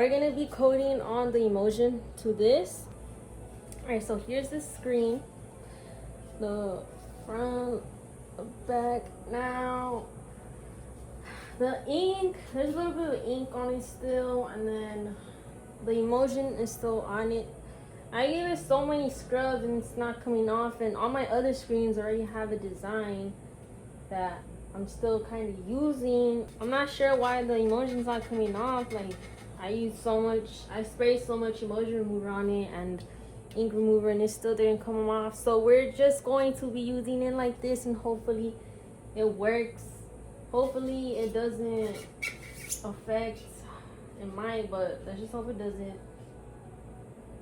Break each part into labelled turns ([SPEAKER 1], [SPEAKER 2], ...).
[SPEAKER 1] we're gonna be coding on the emotion to this. All right, so here's the screen, the front, the back. Now the ink, there's a little bit of ink on it still, and then the emotion is still on it. I gave it so many scrubs and it's not coming off, and on my other screens I already have a design that I'm still kind of using. I'm not sure why the emotion's not coming off. Like, I sprayed so much emotion remover on it and ink remover, and it still didn't come off. So we're just going to be using it like this, and hopefully it works. Hopefully it doesn't affect. It might, but let's just hope it doesn't.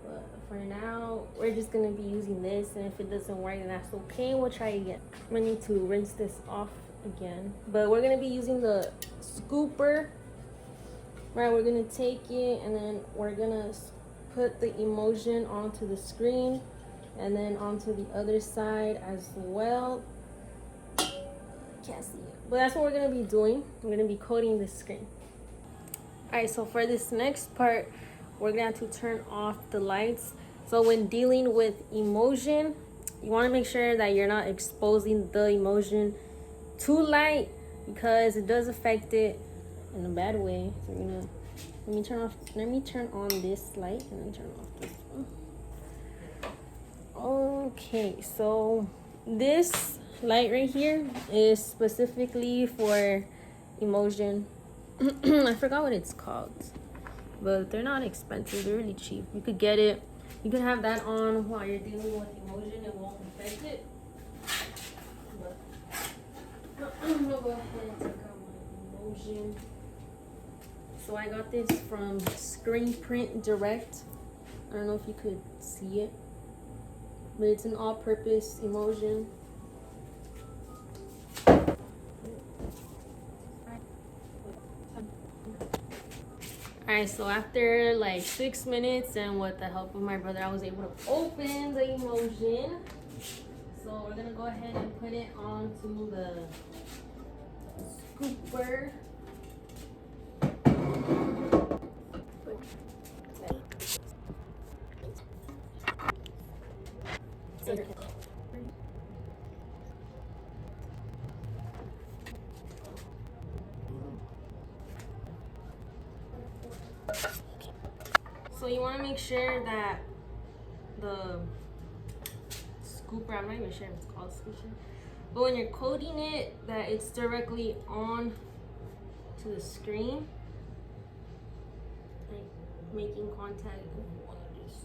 [SPEAKER 1] But for now, we're just gonna be using this, and if it doesn't work, then that's okay. We'll try again. I'm gonna need to rinse this off again, but we're gonna be using the scooper. Right, we're gonna take it, and then we're gonna put the emotion onto the screen, and then onto the other side as well. Can't see it, but that's what we're gonna be doing. We're gonna be coating the screen. All right, so for this next part, we're gonna have to turn off the lights. So when dealing with emotion, you want to make sure that you're not exposing the emotion too light, because it does affect it in a bad way. So we're gonna let me turn on this light and then turn off this one. Okay, so this light right here is specifically for emotion. I forgot what it's called, but they're not expensive. They're really cheap. You could get it. You can have that on while you're dealing with emotion. It won't affect it. But I'm gonna go ahead and take out my emotion. So I got this from Screen Print Direct. I don't know if you could see it, but it's an all-purpose emotion. Alright, so after like 6 minutes, and with the help of my brother, I was able to open the emotion. So we're gonna go ahead and put it onto the scooper. So you want to make sure that the scooper, I'm not even sure if it's called scooper, but when you're coating it, that it's directly on to the screen, like making contact with one of these.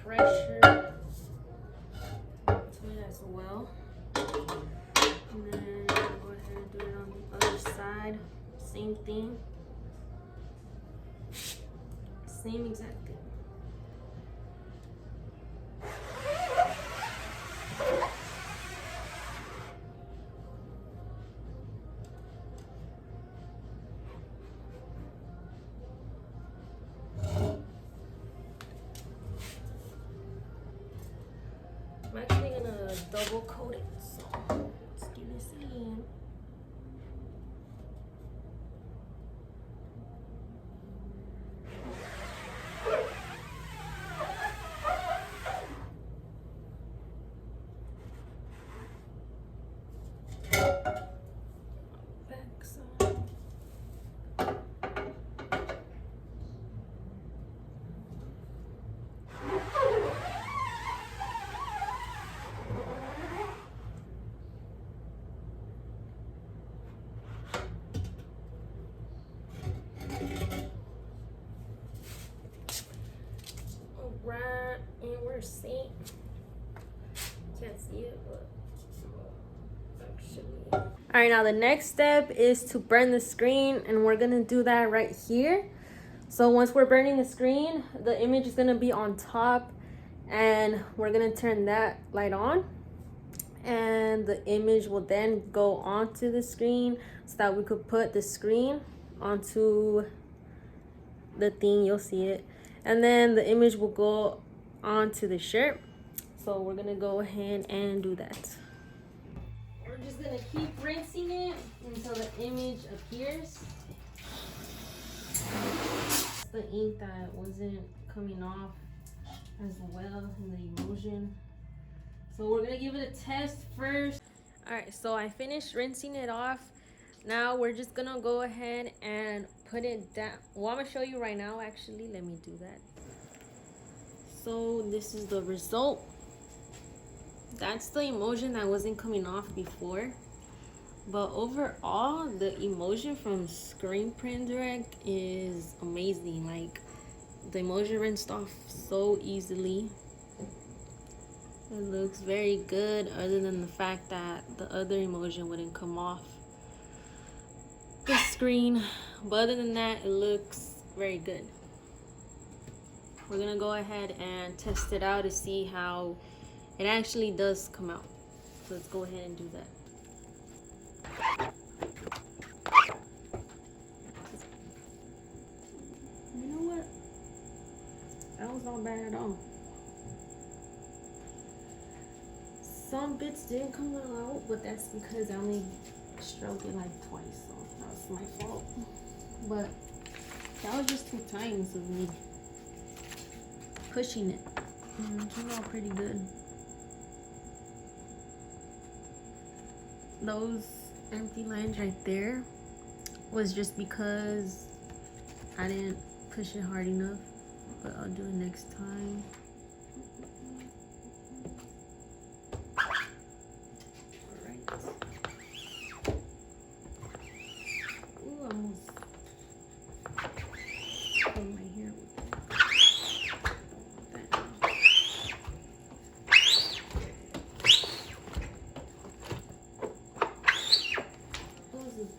[SPEAKER 1] Pressure to it as well, and then go ahead and do it on the other side. Same thing, same exact thing. I'm actually gonna double coat it, so let's do this again. Back side. Right, and we're safe. Can't see it, but actually. All right, now the next step is to burn the screen, and we're gonna do that right here. So once we're burning the screen, the image is gonna be on top, and we're gonna turn that light on, and the image will then go onto the screen so that we could put the screen onto the thing. You'll see it, and then the image will go onto the shirt. So we're gonna go ahead and do that. We're just gonna keep rinsing it until the image appears. That's the ink that wasn't coming off as well in the emulsion. So we're gonna give it a test first. All right, so I finished rinsing it off. Now we're just gonna go ahead and put it down. Well, I'm gonna show you right now, actually. Let me do that. So this is the result. That's the emulsion that wasn't coming off before. But overall, the emulsion from Screen Print Direct is amazing. Like, the emulsion rinsed off so easily. It looks very good, other than the fact that the other emulsion wouldn't come off the screen. But other than that, it looks very good. We're gonna go ahead and test it out to see how it actually does come out. So let's go ahead and do that. You know what? That was not bad at all. Some bits didn't come out, but that's because I only stroked it like twice, so that was my fault. But that was just 2 times of me pushing it. It came out pretty good. Those empty lines right there was just because I didn't push it hard enough, but I'll do it next time.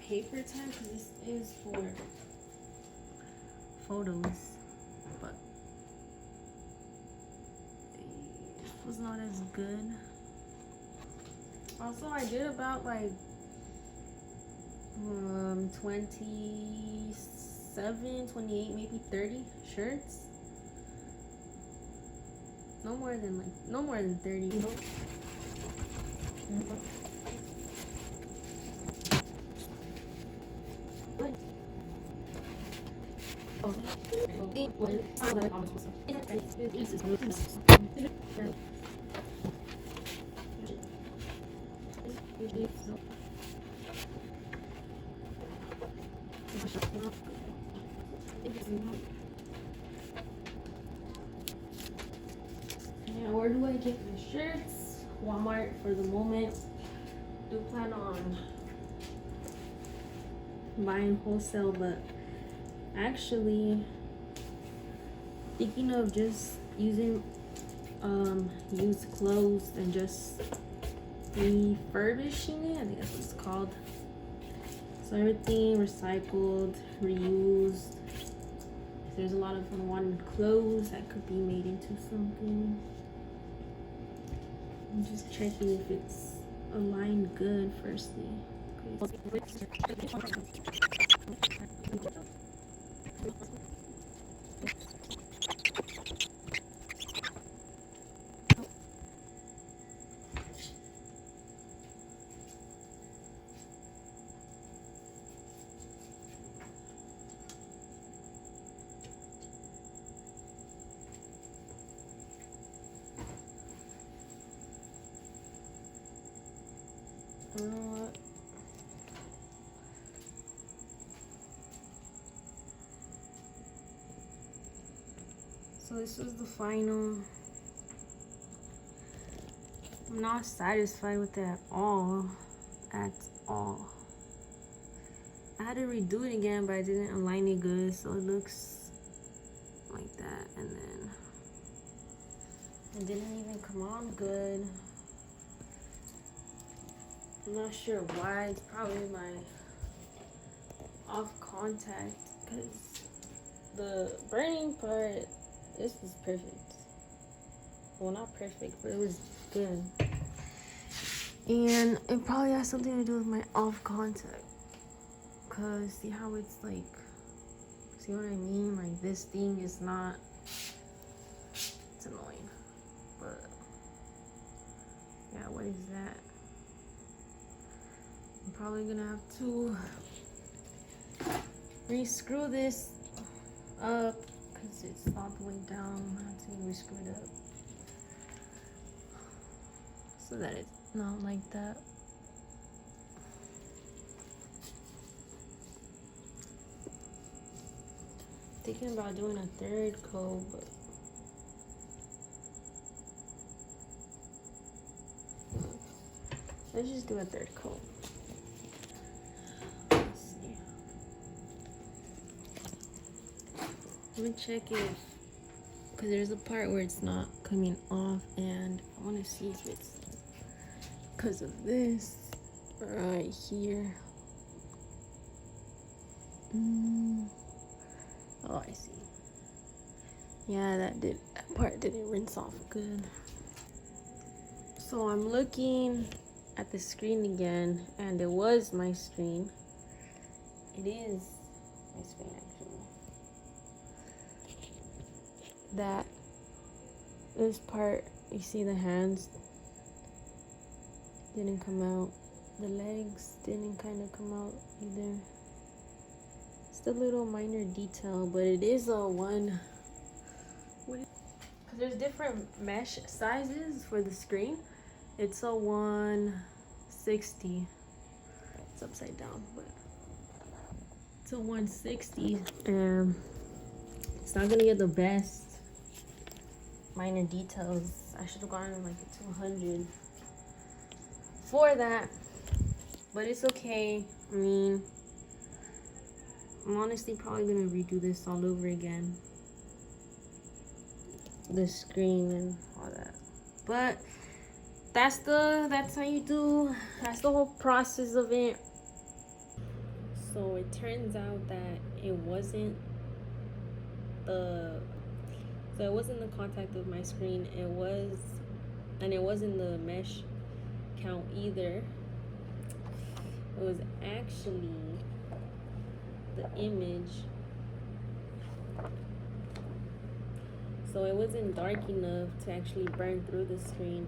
[SPEAKER 1] Paper time, because this is for photos, but it was not as good. Also, I did about like 27, 28, maybe 30 shirts. No more than 30. Yeah, where do I get my shirts? Walmart for the moment. Do plan on buying wholesale, but actually thinking of just using used clothes and just refurbishing it. I think that's what it's called. So everything recycled, reused. There's a lot of unwanted clothes that could be made into something. I'm just checking if it's aligned good firstly. So this was the final. I'm not satisfied with it at all. At all. I had to redo it again, but I didn't align it good, so it looks like that. And then it didn't even come on good. I'm not sure why. It's probably my off contact, because the burning part, this was perfect. Well, not perfect, but it was good. And it probably has something to do with my off contact. Cause see how it's like, see what I mean? Like this thing is not, it's annoying. But yeah, what is that? I'm probably gonna have to re-screw this up because it's all the way down. I have to re-screw it up so that it's not like that. Thinking about doing a third coat, but let's just do a third coat. Let's see. Let me check if, because there's a part where it's not coming off, and I want to see if it's because of this right here. Oh, I see. Yeah, that part didn't rinse off good. So I'm looking at the screen again, and it was my screen. It is my screen actually. This part, you see the hands didn't come out. The legs didn't kind of come out either. It's a little minor detail, but it is a one. Because there's different mesh sizes for the screen. It's a 160. It's upside down, but it's a 160, and it's not gonna get the best minor details. I should have gone like a 200 for that, but it's okay. I mean, I'm honestly probably gonna redo this all over again, the screen and all that. But that's how you do. That's the whole process of it. So it turns out that it wasn't the contact of my screen. It wasn't the mesh count either. It was actually the image. So it wasn't dark enough to actually burn through the screen.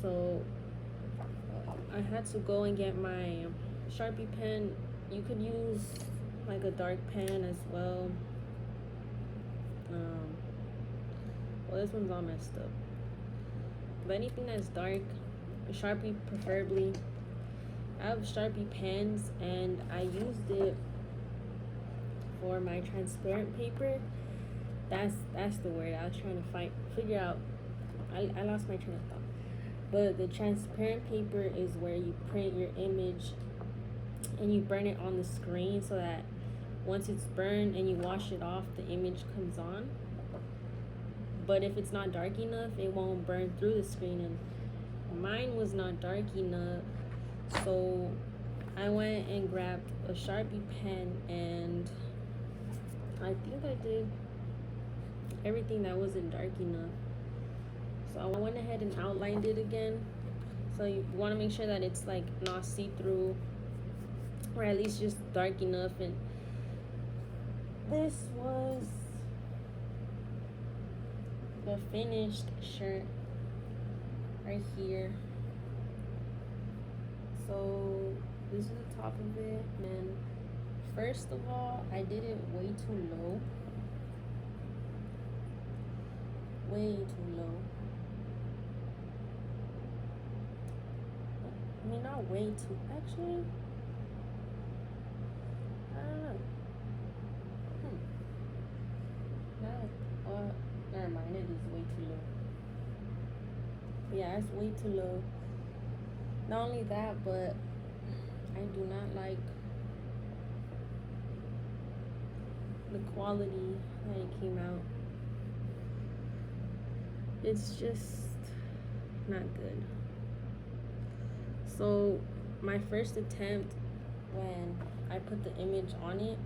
[SPEAKER 1] So I had to go and get my Sharpie pen. You could use like a dark pen as well. Well, this one's all messed up. But anything that's dark, a Sharpie preferably. I have Sharpie pens, and I used it for my transparent paper. That's the word I was trying to figure out. I lost my train of thought. But the transparent paper is where you print your image and you burn it on the screen, so that once it's burned and you wash it off, the image comes on. But if it's not dark enough, it won't burn through the screen, and mine was not dark enough. So I went and grabbed a Sharpie pen, and I think I did everything that wasn't dark enough. So I went ahead and outlined it again. So you want to make sure that it's like not see-through, or at least just dark enough. And this was the finished shirt right here. So this is the top of it. And first of all, I did it way too low. Way too low. I mean, not way too, actually, I don't know. Never mind, it is way too low. But yeah, it's way too low. Not only that, but I do not like the quality that it came out. It's just not good. So my first attempt, when I put the image on it,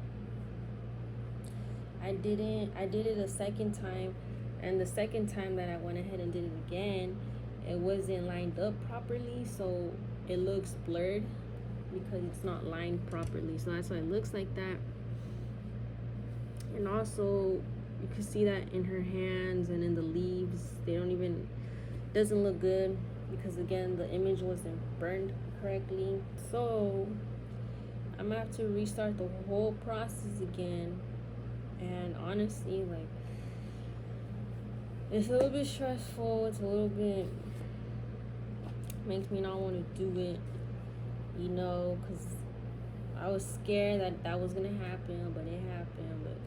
[SPEAKER 1] I did it a second time, and the second time that I went ahead and did it again, it wasn't lined up properly, so it looks blurred because it's not lined properly. So that's why it looks like that. And also you can see that in her hands and in the leaves. They don't even, doesn't look good because again the image wasn't burned correctly. So I'm gonna have to restart the whole process again. And honestly, like, it's a little bit stressful. It's a little bit, makes me not want to do it, you know, because I was scared that that was gonna happen, but it happened. But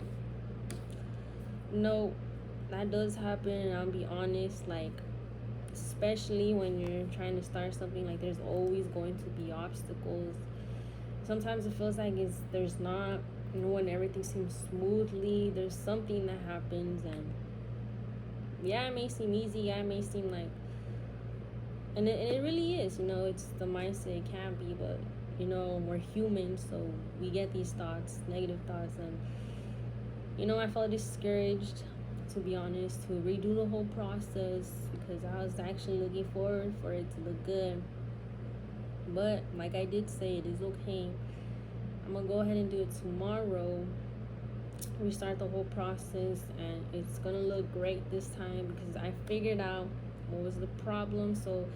[SPEAKER 1] no, that does happen. And I'll be honest, like, especially when you're trying to start something, like, there's always going to be obstacles. Sometimes it feels like there's not, you know, when everything seems smoothly, there's something that happens. And yeah, it may seem easy, yeah, it may seem like, and it really is, you know, it's the mindset, it can be, but you know, we're human, so we get these thoughts, negative thoughts. And you know, I felt discouraged, to be honest, to redo the whole process because I was actually looking forward for it to look good. But like I did say, it is okay. I'm gonna go ahead and do it tomorrow, restart the whole process, and it's gonna look great this time because I figured out what was the problem. So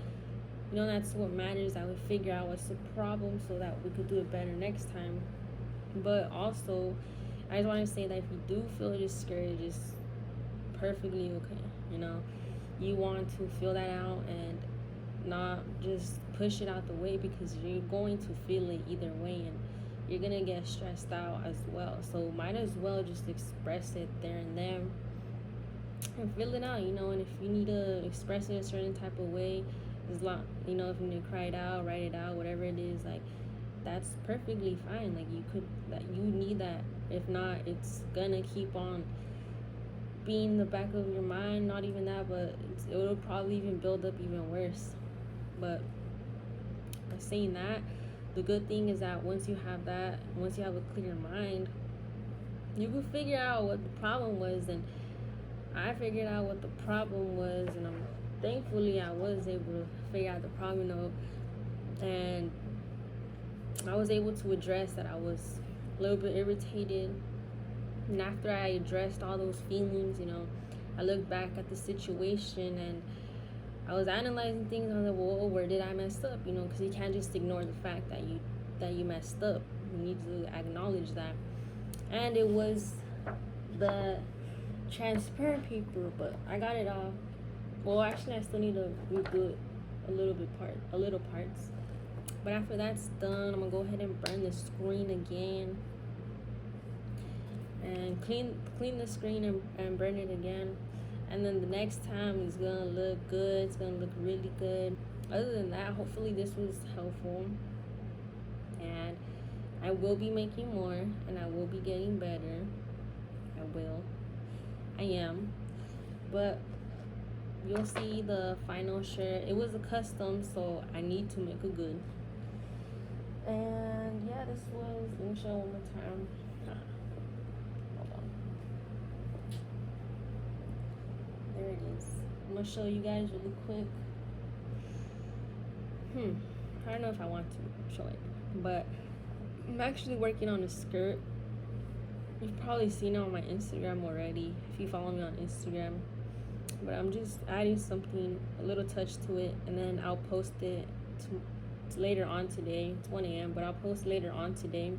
[SPEAKER 1] you know, that's what matters. I would figure out what's the problem so that we could do it better next time. But also, I just want to say that if you do feel discouraged, it's perfectly okay. You know, you want to feel that out and not just push it out the way, because you're going to feel it either way, and you're gonna get stressed out as well. So might as well just express it there and then and feel it out, you know. And if you need to express it a certain type of way, as long, you know, if you need to cry it out, write it out, whatever it is, like, that's perfectly fine. Like, you could, that you need that. If not, it's gonna keep on being in the back of your mind. Not even that, but it'll probably even build up even worse. But by saying that, the good thing is that once you have that, once you have a clear mind, you can figure out what the problem was. And I figured out what the problem was, and thankfully I was able to figure out the problem, you know, and I was able to address that I was a little bit irritated. And after I addressed all those feelings, you know, I looked back at the situation and I was analyzing things. I was like, well, where did I mess up? You know, because you can't just ignore the fact that you messed up. You need to acknowledge that. And it was the transparent paper, but I got it off. Well, actually, I still need to redo it a little parts. But after that's done, I'm gonna go ahead and burn the screen again and clean the screen and burn it again. And then the next time it's gonna look good. It's gonna look really good. Other than that, hopefully this was helpful, and I will be making more, and I will be getting better. I am. But you'll see the final shirt. It was a custom, so I need to make a good. And yeah, this was, let me show one more time. Hold on. There it is. I'm gonna show you guys really quick. I don't know if I want to show it, but I'm actually working on a skirt. You've probably seen it on my Instagram already if you follow me on Instagram. But I'm just adding something, a little touch to it, and then I'll post it later on today. It's 1 a.m., but I'll post later on today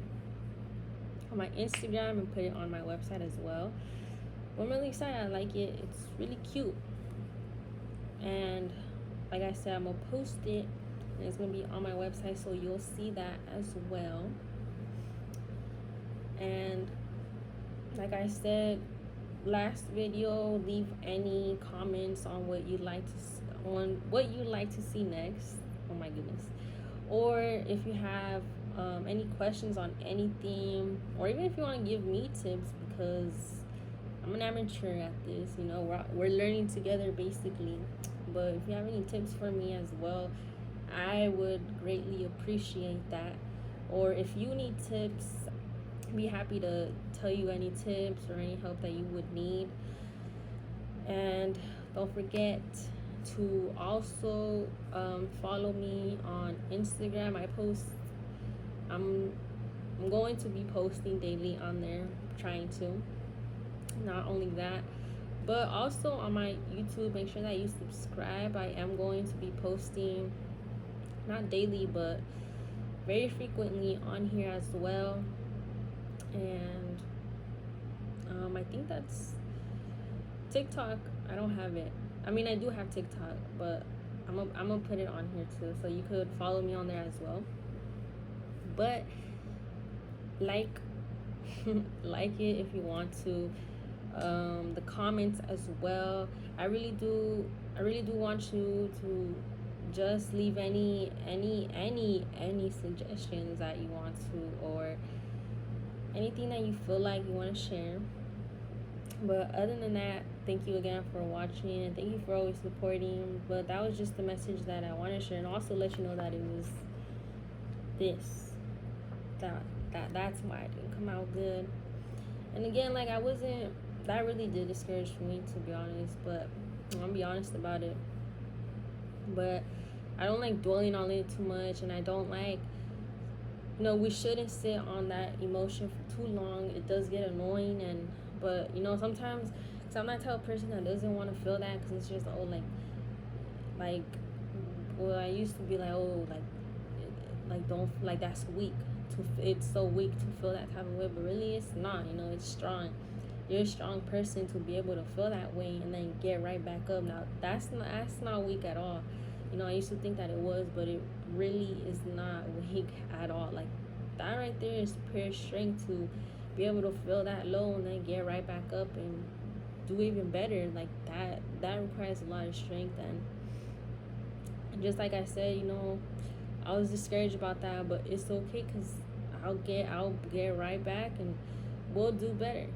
[SPEAKER 1] on my Instagram and put it on my website as well. But I'm really excited. I like it. It's really cute. And like I said, I'm going to post it, and it's going to be on my website, so you'll see that as well. And like I said last video, leave any comments on what you'd like to see next. Oh my goodness. Or if you have any questions on anything, or even if you want to give me tips, because I'm an amateur at this, you know, we're learning together basically. But if you have any tips for me as well, I would greatly appreciate that. Or if you need tips, be happy to tell you any tips or any help that you would need. And don't forget to also follow me on Instagram. I'm going to be posting daily on there, trying to. Not only that, but also on my YouTube, make sure that you subscribe. I am going to be posting not daily but very frequently on here as well. And I think that's TikTok. I don't have it. I mean, I do have TikTok, but I'm gonna put it on here too, so you could follow me on there as well. But like like it if you want to. The comments as well. I really do want you to just leave any suggestions that you want to, or anything that you feel like you want to share. But other than that, thank you again for watching, and thank you for always supporting. But that was just the message that I want to share, and also let you know that it was this that's why it didn't come out good. And again, like, that really did discourage me, to be honest, but I'm gonna be honest about it. But I don't like dwelling on it too much, and I don't like, we shouldn't sit on that emotion for too long. It does get annoying, but sometimes, because I'm that type of person that doesn't want to feel that, because it's just, well, I used to be like, don't, like, that's weak. It's so weak to feel that type of way, but really it's not. It's strong. You're a strong person to be able to feel that way and then get right back up. Now that's not weak at all. I used to think that it was, but it really is not weak at all. Like, that right there is pure strength, to be able to feel that low and then get right back up and do even better. Like, that requires a lot of strength. And just like I said, I was discouraged about that, but it's okay, because I'll get right back and we'll do better.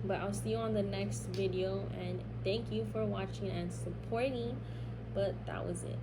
[SPEAKER 1] But I'll see you on the next video, and thank you for watching and supporting. But that was it.